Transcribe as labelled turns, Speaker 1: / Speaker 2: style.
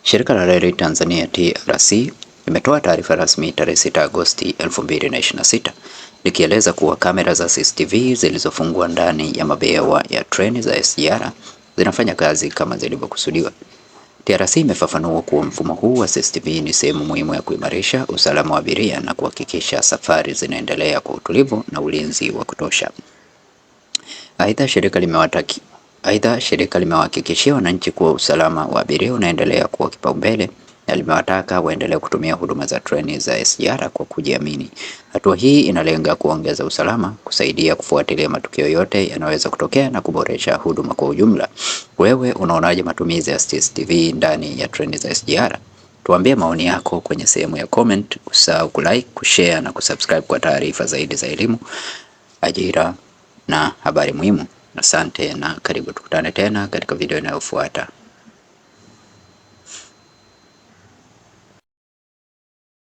Speaker 1: Shirika la Reli Tanzania TRC limetoa taarifa rasmi tarehe 6 Agosti 2026 likieleza kuwa kamera za CCTV zilizofungwa ndani ya mabehewa ya treni za SGR zinafanya kazi kama zilivyokusudiwa. TRC imefafanua kuwa mfumo huu wa CCTV ni sehemu muhimu ya kuimarisha usalama wa abiria na kuhakikisha safari zinaendelea kwa utulivu na ulinzi wa kutosha. Aidha, shirika limewahakikishia wananchi kuwa usalama wa abiria unaendelea kuwa kipaumbele na limewataka waendelee kutumia huduma za treni za SGR kwa kujiamini. Hatua hii inalenga kuongeza usalama, kusaidia kufuatilia matukio yote yanayoweza kutokea na kuboresha huduma kwa ujumla. Wewe unaonaje matumizi ya CCTV ndani ya treni za SGR? Tuambie maoni yako kwenye sehemu ya comment. Usahau kulike, kushare na kusubscribe kwa taarifa zaidi za elimu, ajira na habari muhimu. Asante na karibu, tukutane tena katika video inayofuata.